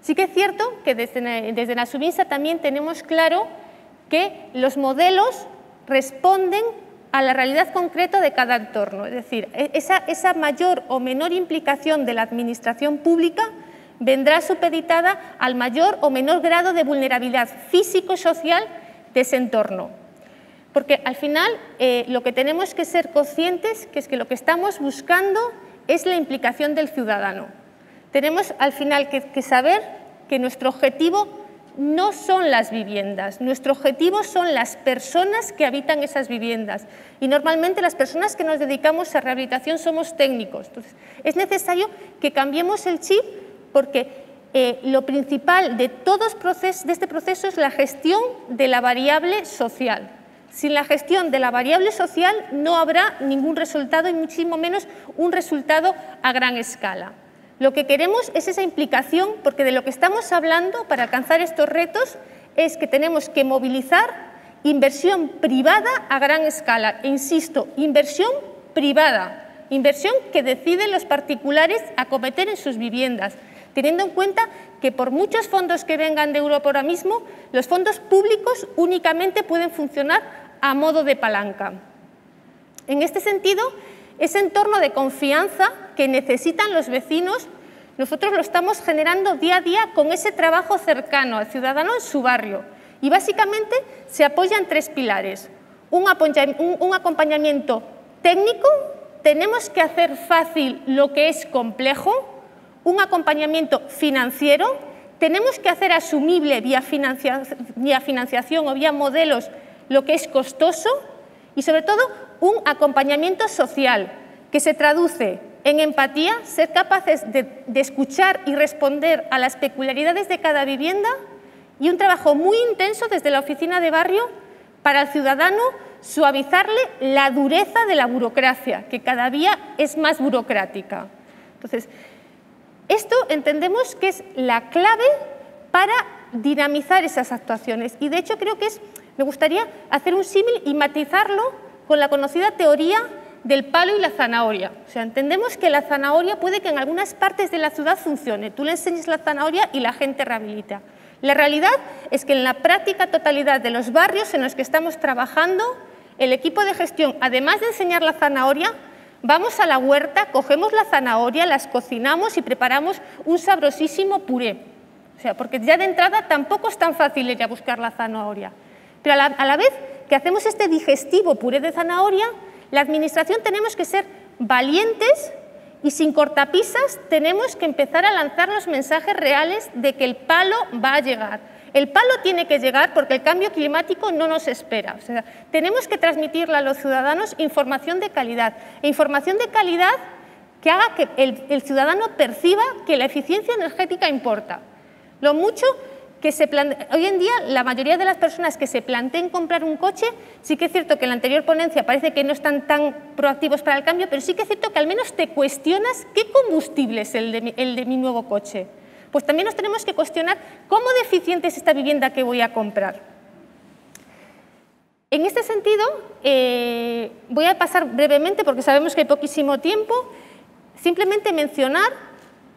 Sí que es cierto que desde Nasubinsa también tenemos claro que los modelos responden a la realidad concreta de cada entorno. Es decir, esa mayor o menor implicación de la administración pública vendrá supeditada al mayor o menor grado de vulnerabilidad físico-social de ese entorno. Porque al final lo que tenemos que ser conscientes que es que lo que estamos buscando es la implicación del ciudadano. Tenemos al final que saber que nuestro objetivo no son las viviendas, nuestro objetivo son las personas que habitan esas viviendas. Y normalmente las personas que nos dedicamos a rehabilitación somos técnicos. Entonces, es necesario que cambiemos el chip porque lo principal de este proceso es la gestión de la variable social. Sin la gestión de la variable social no habrá ningún resultado y muchísimo menos un resultado a gran escala. Lo que queremos es esa implicación porque de lo que estamos hablando para alcanzar estos retos es que tenemos que movilizar inversión privada a gran escala. E insisto, inversión privada, inversión que deciden los particulares acometer en sus viviendas, teniendo en cuenta que por muchos fondos que vengan de Europa ahora mismo, los fondos públicos únicamente pueden funcionar a modo de palanca. En este sentido, ese entorno de confianza que necesitan los vecinos, nosotros lo estamos generando día a día con ese trabajo cercano al ciudadano en su barrio. Y básicamente se apoya en tres pilares. Un acompañamiento técnico, tenemos que hacer fácil lo que es complejo. Un acompañamiento financiero, tenemos que hacer asumible vía financiación o vía modelos lo que es costoso y sobre todo un acompañamiento social que se traduce en empatía, ser capaces de escuchar y responder a las peculiaridades de cada vivienda y un trabajo muy intenso desde la oficina de barrio para el ciudadano suavizarle la dureza de la burocracia, que cada día es más burocrática. Entonces, esto entendemos que es la clave para dinamizar esas actuaciones y de hecho creo que me gustaría hacer un símil y matizarlo con la conocida teoría del palo y la zanahoria. O sea, entendemos que la zanahoria puede que en algunas partes de la ciudad funcione. Tú le enseñas la zanahoria y la gente rehabilita. La realidad es que en la práctica totalidad de los barrios en los que estamos trabajando, el equipo de gestión, además de enseñar la zanahoria, vamos a la huerta, cogemos la zanahoria, las cocinamos y preparamos un sabrosísimo puré. O sea, porque ya de entrada tampoco es tan fácil ir a buscar la zanahoria. Pero a la vez que hacemos este digestivo puré de zanahoria, la administración tenemos que ser valientes y sin cortapisas tenemos que empezar a lanzar los mensajes reales de que el palo va a llegar. El palo tiene que llegar porque el cambio climático no nos espera. O sea, tenemos que transmitirle a los ciudadanos información de calidad. E información de calidad que haga que el ciudadano perciba que la eficiencia energética importa. Lo mucho hoy en día la mayoría de las personas que se planteen comprar un coche, sí que es cierto que en la anterior ponencia parece que no están tan proactivos para el cambio, pero sí que es cierto que al menos te cuestionas qué combustible es el de mi nuevo coche. Pues también nos tenemos que cuestionar cómo de eficiente es esta vivienda que voy a comprar. En este sentido, voy a pasar brevemente, porque sabemos que hay poquísimo tiempo, simplemente mencionar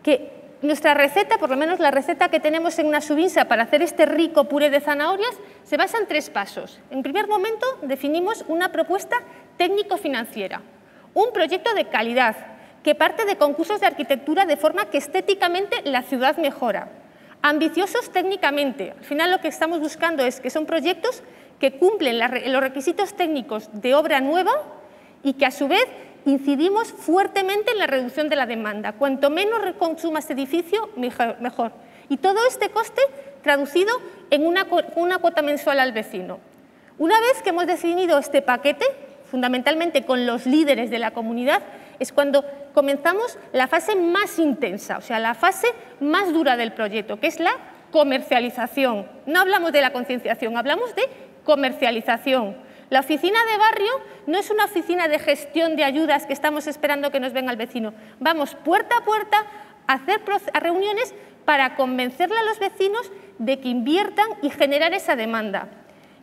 que nuestra receta, por lo menos la receta que tenemos en Nasubinsa para hacer este rico puré de zanahorias, se basa en 3 pasos. En primer momento, definimos una propuesta técnico-financiera, un proyecto de calidad que parte de concursos de arquitectura de forma que estéticamente la ciudad mejora. Ambiciosos técnicamente. Al final lo que estamos buscando es que son proyectos que cumplen los requisitos técnicos de obra nueva y que a su vez incidimos fuertemente en la reducción de la demanda. Cuanto menos consuma este edificio, mejor. Y todo este coste traducido en una cuota mensual al vecino. Una vez que hemos definido este paquete, fundamentalmente con los líderes de la comunidad, es cuando comenzamos la fase más intensa, o sea, la fase más dura del proyecto, que es la comercialización. No hablamos de la concienciación, hablamos de comercialización. La oficina de barrio no es una oficina de gestión de ayudas que estamos esperando que nos venga el vecino. Vamos puerta a puerta a hacer reuniones para convencerle a los vecinos de que inviertan y generar esa demanda.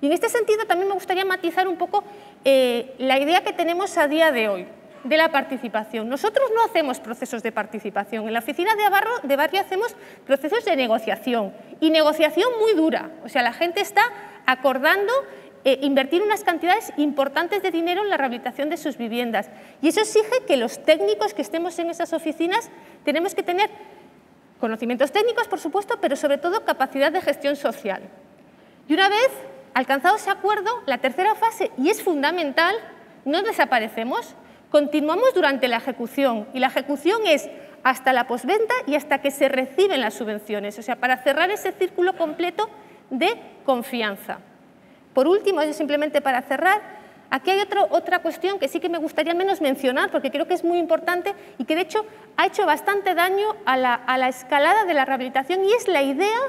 Y en este sentido también me gustaría matizar un poco la idea que tenemos a día de hoy de la participación. Nosotros no hacemos procesos de participación. En la oficina de barrio hacemos procesos de negociación y negociación muy dura. O sea, la gente está acordando invertir unas cantidades importantes de dinero en la rehabilitación de sus viviendas. Y eso exige que los técnicos que estemos en esas oficinas tenemos que tener conocimientos técnicos, por supuesto, pero sobre todo capacidad de gestión social. Y una vez alcanzado ese acuerdo, la tercera fase, y es fundamental, no desaparecemos, continuamos durante la ejecución. Y la ejecución es hasta la postventa y hasta que se reciben las subvenciones, o sea, para cerrar ese círculo completo de confianza. Por último, simplemente para cerrar, aquí hay otra cuestión que sí que me gustaría al menos mencionar, porque creo que es muy importante y que de hecho ha hecho bastante daño a la escalada de la rehabilitación, y es la idea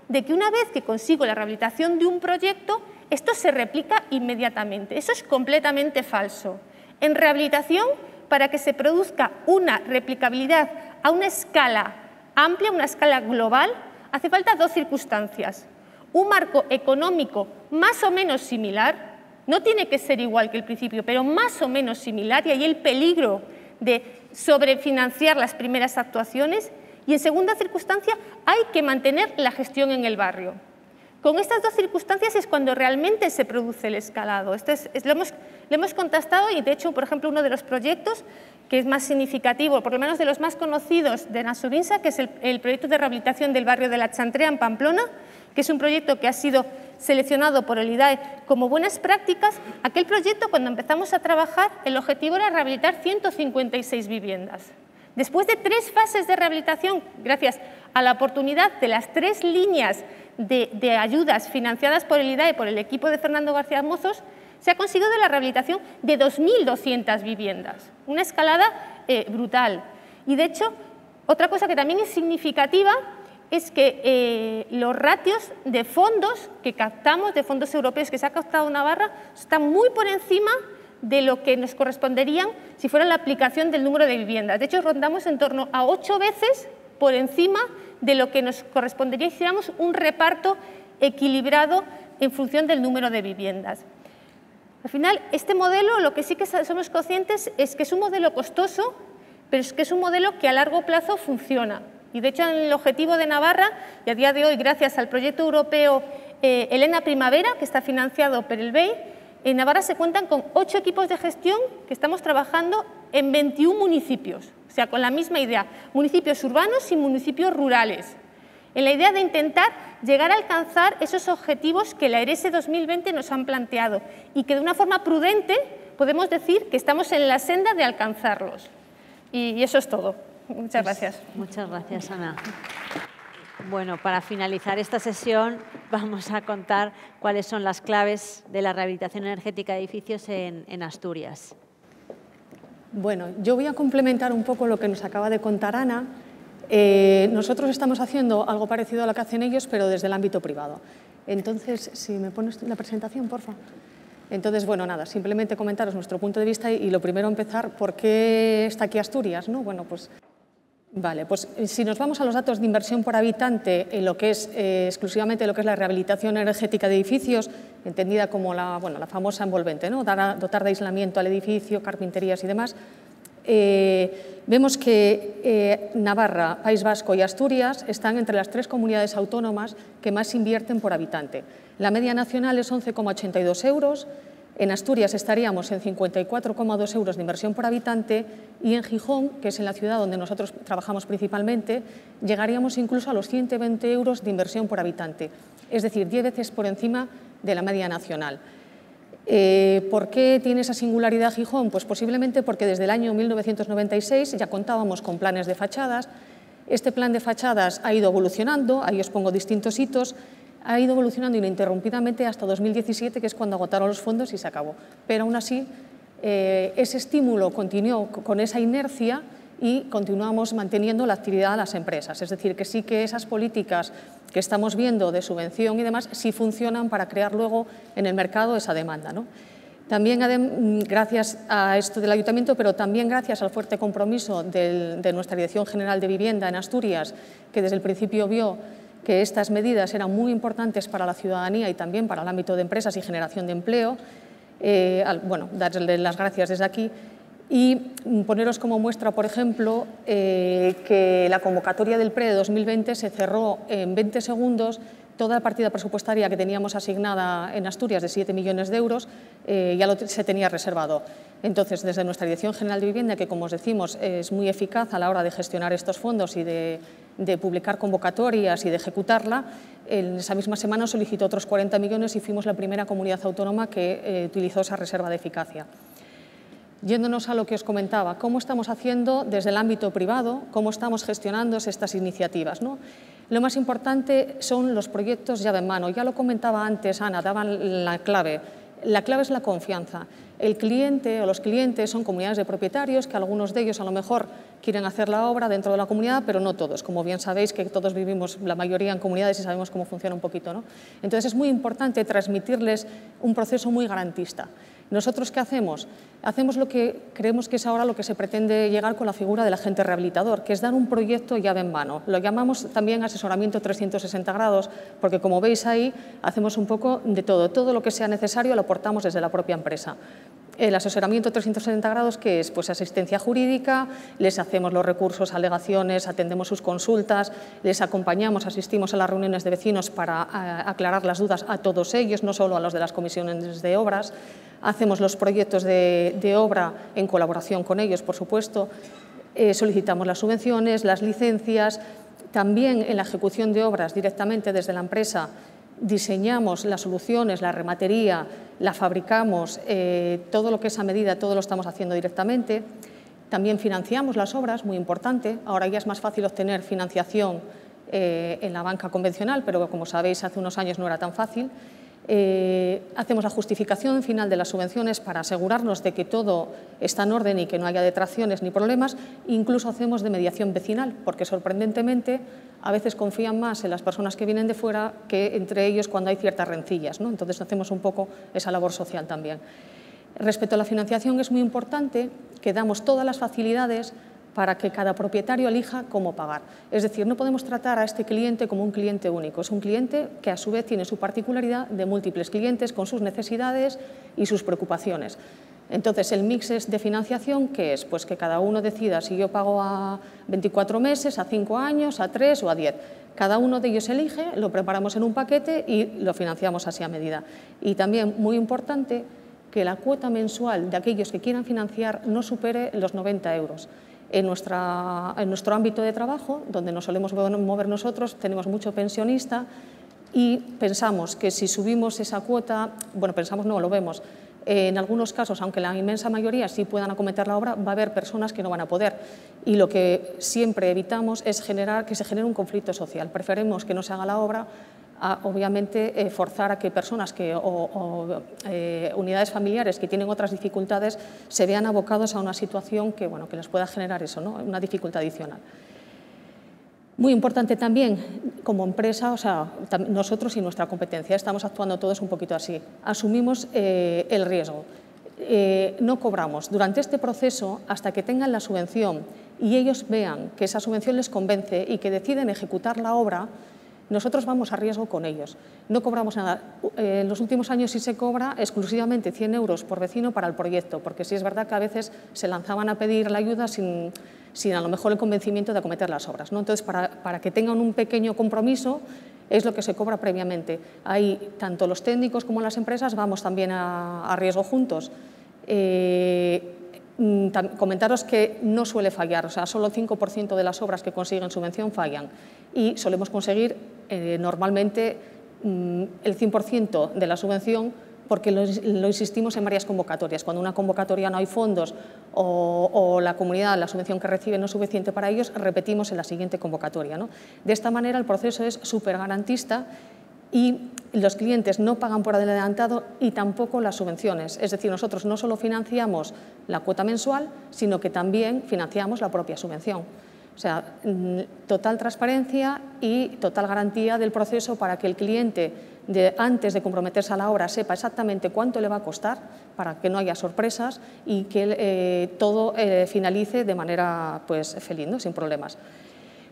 de que una vez que consigo la rehabilitación de un proyecto, esto se replica inmediatamente. Eso es completamente falso. En rehabilitación, para que se produzca una replicabilidad a una escala amplia, una escala global, hace falta 2 circunstancias. Un marco económico más o menos similar, no tiene que ser igual que el principio, pero más o menos similar, y ahí el peligro de sobrefinanciar las primeras actuaciones. Y en segunda circunstancia, hay que mantener la gestión en el barrio. Con estas 2 circunstancias es cuando realmente se produce el escalado. Lo hemos contrastado y, de hecho, por ejemplo, uno de los proyectos que es más significativo, por lo menos de los más conocidos de Nasubinsa, que es el proyecto de rehabilitación del barrio de La Chantrea en Pamplona, que es un proyecto que ha sido seleccionado por el IDAE como buenas prácticas. Aquel proyecto, cuando empezamos a trabajar, el objetivo era rehabilitar 156 viviendas. Después de 3 fases de rehabilitación, gracias a la oportunidad de las 3 líneas de ayudas financiadas por el IDAE, por el equipo de Fernando García Mozos, se ha conseguido la rehabilitación de 2.200 viviendas. Una escalada brutal. Y, de hecho, otra cosa que también es significativa es que los ratios de fondos que captamos, de fondos europeos que se ha captado en Navarra, están muy por encima de lo que nos corresponderían si fuera la aplicación del número de viviendas. De hecho, rondamos en torno a 8 veces por encima de lo que nos correspondería si hiciéramos un reparto equilibrado en función del número de viviendas. Al final, este modelo, lo que sí que somos conscientes es que es un modelo costoso, pero es que es un modelo que a largo plazo funciona. Y, de hecho, en el objetivo de Navarra, y a día de hoy, gracias al proyecto europeo Elena Primavera, que está financiado por el BEI, en Navarra se cuentan con 8 equipos de gestión que estamos trabajando en 21 municipios, o sea, con la misma idea, municipios urbanos y municipios rurales, en la idea de intentar llegar a alcanzar esos objetivos que la ERESE 2020 nos han planteado y que de una forma prudente podemos decir que estamos en la senda de alcanzarlos. Y eso es todo. Muchas gracias. Muchas gracias, Ana. Bueno, para finalizar esta sesión vamos a contar cuáles son las claves de la rehabilitación energética de edificios en Asturias. Bueno, yo voy a complementar un poco lo que nos acaba de contar Ana. Nosotros estamos haciendo algo parecido a lo que hacen ellos, pero desde el ámbito privado. Entonces, si me pones la presentación, por favor. Entonces, bueno, nada, simplemente comentaros nuestro punto de vista y lo primero empezar, ¿por qué está aquí Asturias? ¿No? Bueno, pues, vale, pues si nos vamos a los datos de inversión por habitante en lo que es exclusivamente lo que es la rehabilitación energética de edificios, entendida como la famosa envolvente, ¿no? Dotar de aislamiento al edificio, carpinterías y demás, vemos que Navarra, País Vasco y Asturias están entre las 3 comunidades autónomas que más invierten por habitante. La media nacional es 11,82 euros, en Asturias estaríamos en 54,2 euros de inversión por habitante y en Gijón, que es en la ciudad donde nosotros trabajamos principalmente, llegaríamos incluso a los 120 euros de inversión por habitante, es decir, 10 veces por encima de la media nacional. ¿Por qué tiene esa singularidad Gijón? Pues posiblemente porque desde el año 1996 ya contábamos con planes de fachadas. Este plan de fachadas ha ido evolucionando, ahí os pongo distintos hitos, ha ido evolucionando ininterrumpidamente hasta 2017, que es cuando agotaron los fondos y se acabó. Pero aún así, ese estímulo continuó con esa inercia y continuamos manteniendo la actividad de las empresas. Es decir, que sí que esas políticas que estamos viendo de subvención y demás sí funcionan para crear luego en el mercado esa demanda, ¿no? También gracias a esto del Ayuntamiento, pero también gracias al fuerte compromiso de nuestra Dirección General de Vivienda en Asturias, que desde el principio vio que estas medidas eran muy importantes para la ciudadanía y también para el ámbito de empresas y generación de empleo. Bueno, darles las gracias desde aquí y poneros como muestra, por ejemplo, que la convocatoria del PRE de 2020 se cerró en 20 segundos. Toda la partida presupuestaria que teníamos asignada en Asturias de 7 millones de euros ya se tenía reservado. Entonces, desde nuestra Dirección General de Vivienda, que como os decimos es muy eficaz a la hora de gestionar estos fondos y de publicar convocatorias y de ejecutarla, en esa misma semana solicitó otros 40 millones y fuimos la primera comunidad autónoma que utilizó esa reserva de eficacia. Yéndonos a lo que os comentaba, ¿cómo estamos haciendo desde el ámbito privado? ¿Cómo estamos gestionando estas iniciativas, ¿no? Lo más importante son los proyectos llave en mano. Ya lo comentaba antes Ana, daban la clave. La clave es la confianza. El cliente o los clientes son comunidades de propietarios, que algunos de ellos a lo mejor quieren hacer la obra dentro de la comunidad, pero no todos. Como bien sabéis que todos vivimos, la mayoría en comunidades y sabemos cómo funciona un poquito, ¿no? Entonces es muy importante transmitirles un proceso muy garantista. ¿Nosotros qué hacemos? Hacemos lo que creemos que es ahora lo que se pretende llegar con la figura del agente rehabilitador, que es dar un proyecto llave en mano. Lo llamamos también asesoramiento 360 grados, porque como veis ahí, hacemos un poco de todo. Todo lo que sea necesario lo aportamos desde la propia empresa. El asesoramiento 360 grados, ¿qué es? Pues asistencia jurídica, les hacemos los recursos, alegaciones, atendemos sus consultas, les acompañamos, asistimos a las reuniones de vecinos para aclarar las dudas a todos ellos, no solo a los de las comisiones de obras. Hacemos los proyectos de obra en colaboración con ellos, por supuesto. Solicitamos las subvenciones, las licencias. También en la ejecución de obras directamente desde la empresa diseñamos las soluciones, la rematería, la fabricamos, todo lo que es a medida, todo lo estamos haciendo directamente. También financiamos las obras, muy importante. Ahora ya es más fácil obtener financiación en la banca convencional, pero como sabéis hace unos años no era tan fácil. Hacemos la justificación final de las subvenciones para asegurarnos de que todo está en orden y que no haya detracciones ni problemas. Incluso hacemos de mediación vecinal, porque sorprendentemente a veces confían más en las personas que vienen de fuera que entre ellos cuando hay ciertas rencillas, ¿no? Entonces hacemos un poco esa labor social también. Respecto a la financiación es muy importante que damos todas las facilidades para que cada propietario elija cómo pagar. Es decir, no podemos tratar a este cliente como un cliente único. Es un cliente que a su vez tiene su particularidad de múltiples clientes con sus necesidades y sus preocupaciones. Entonces, el mix es de financiación, ¿qué es? Pues que cada uno decida si yo pago a 24 meses, a 5 años, a 3 o a 10. Cada uno de ellos elige, lo preparamos en un paquete y lo financiamos así a medida. Y también, muy importante, que la cuota mensual de aquellos que quieran financiar no supere los 90 euros. En nuestro ámbito de trabajo, donde nos solemos mover nosotros, tenemos mucho pensionista y pensamos que si subimos esa cuota, bueno, pensamos no, lo vemos, en algunos casos, aunque la inmensa mayoría sí puedan acometer la obra, va a haber personas que no van a poder. Y lo que siempre evitamos es que se genere un conflicto social. Preferimos que no se haga la obra a, obviamente, forzar a que personas unidades familiares que tienen otras dificultades se vean abocados a una situación que, bueno, que les pueda generar eso, ¿no? Una dificultad adicional. Muy importante también, como empresa, o sea, nosotros y nuestra competencia, estamos actuando todos un poquito así. Asumimos el riesgo. No cobramos durante este proceso hasta que tengan la subvención y ellos vean que esa subvención les convence y que deciden ejecutar la obra. Nosotros vamos a riesgo con ellos. No cobramos nada. En los últimos años sí se cobra exclusivamente 100 euros por vecino para el proyecto, porque sí es verdad que a veces se lanzaban a pedir la ayuda sin a lo mejor el convencimiento de acometer las obras, ¿no? Entonces, para que tengan un pequeño compromiso, es lo que se cobra previamente. Ahí, tanto los técnicos como las empresas vamos también a riesgo juntos. Comentaros que no suele fallar, o sea, solo el 5% de las obras que consiguen subvención fallan y solemos conseguir normalmente el 100% de la subvención porque lo insistimos en varias convocatorias. Cuando una convocatoria no hay fondos o la comunidad, la subvención que recibe no es suficiente para ellos, repetimos en la siguiente convocatoria, ¿no? De esta manera el proceso es súper garantista y los clientes no pagan por adelantado y tampoco las subvenciones. Es decir, nosotros no solo financiamos la cuota mensual, sino que también financiamos la propia subvención. O sea, total transparencia y total garantía del proceso para que el cliente, antes de comprometerse a la obra, sepa exactamente cuánto le va a costar para que no haya sorpresas y que todo finalice de manera pues, feliz, ¿no? Sin problemas.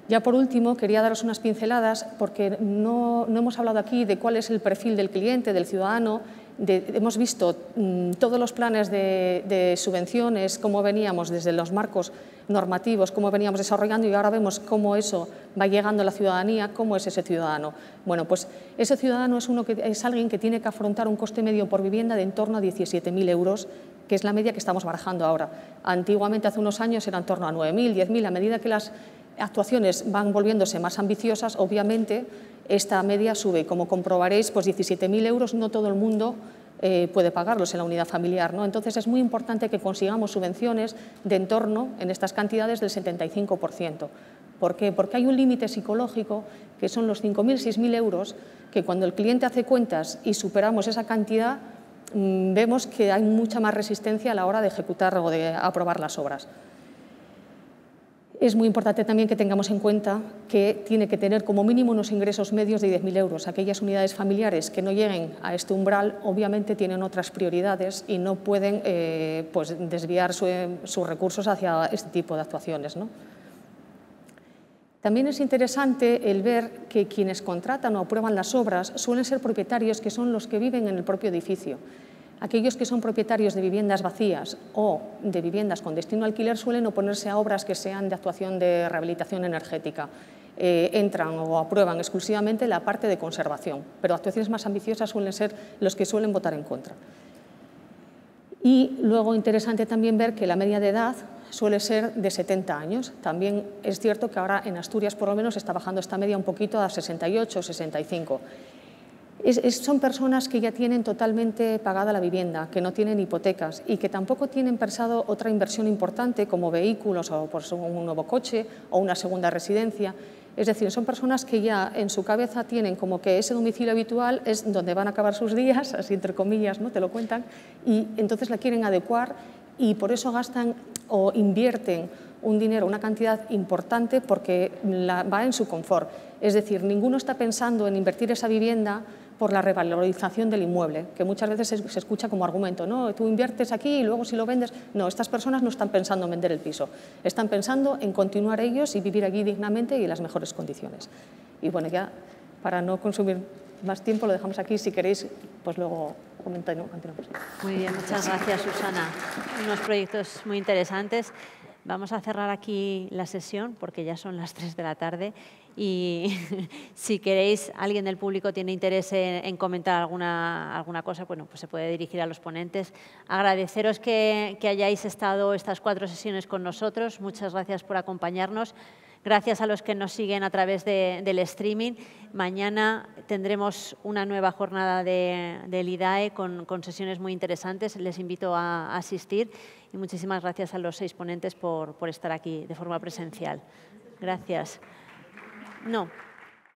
Ya por último, quería daros unas pinceladas porque no hemos hablado aquí de cuál es el perfil del cliente, del ciudadano. Hemos visto todos los planes de subvenciones, cómo veníamos desde los marcos normativos, cómo veníamos desarrollando y ahora vemos cómo eso va llegando a la ciudadanía, cómo es ese ciudadano. Bueno, pues ese ciudadano es alguien que tiene que afrontar un coste medio por vivienda de en torno a 17.000 euros, que es la media que estamos barajando ahora. Antiguamente, hace unos años, era en torno a 9.000, 10.000, a medida que las actuaciones van volviéndose más ambiciosas, obviamente esta media sube. Como comprobaréis, pues 17.000 euros no todo el mundo puede pagarlos en la unidad familiar, ¿no? Entonces es muy importante que consigamos subvenciones de en torno, en estas cantidades, del 75%. ¿Por qué? Porque hay un límite psicológico que son los 5.000, 6.000 euros, que cuando el cliente hace cuentas y superamos esa cantidad, vemos que hay mucha más resistencia a la hora de ejecutar o de aprobar las obras. Es muy importante también que tengamos en cuenta que tiene que tener como mínimo unos ingresos medios de 10.000 euros. Aquellas unidades familiares que no lleguen a este umbral obviamente tienen otras prioridades y no pueden pues, desviar sus recursos hacia este tipo de actuaciones, ¿no? También es interesante el ver que quienes contratan o aprueban las obras suelen ser propietarios que son los que viven en el propio edificio. Aquellos que son propietarios de viviendas vacías o de viviendas con destino a alquiler suelen oponerse a obras que sean de actuación de rehabilitación energética. Entran o aprueban exclusivamente la parte de conservación, pero actuaciones más ambiciosas suelen ser los que suelen votar en contra. Y luego interesante también ver que la media de edad suele ser de 70 años. También es cierto que ahora en Asturias por lo menos está bajando esta media un poquito a 68 o 65. Son personas que ya tienen totalmente pagada la vivienda, que no tienen hipotecas y que tampoco tienen pensado otra inversión importante como vehículos o por un nuevo coche o una segunda residencia. Es decir, son personas que ya en su cabeza tienen como que ese domicilio habitual es donde van a acabar sus días, así entre comillas, ¿no? Te lo cuentan, y entonces la quieren adecuar y por eso gastan o invierten un dinero, una cantidad importante porque va en su confort. Es decir, ninguno está pensando en invertir esa vivienda por la revalorización del inmueble, que muchas veces se escucha como argumento, ¿no? Tú inviertes aquí y luego si lo vendes. No, estas personas no están pensando en vender el piso, están pensando en continuar ellos y vivir allí dignamente y en las mejores condiciones. Y bueno, ya para no consumir más tiempo lo dejamos aquí, si queréis, pues luego continuamos. Muy bien, muchas gracias, Susana. Unos proyectos muy interesantes. Vamos a cerrar aquí la sesión porque ya son las 3 de la tarde y si queréis, alguien del público tiene interés en comentar alguna cosa, bueno, pues se puede dirigir a los ponentes. Agradeceros que hayáis estado estas 4 sesiones con nosotros. Muchas gracias por acompañarnos. Gracias a los que nos siguen a través del streaming. Mañana tendremos una nueva jornada del IDAE con sesiones muy interesantes. Les invito a asistir y muchísimas gracias a los 6 ponentes por estar aquí de forma presencial. Gracias. No.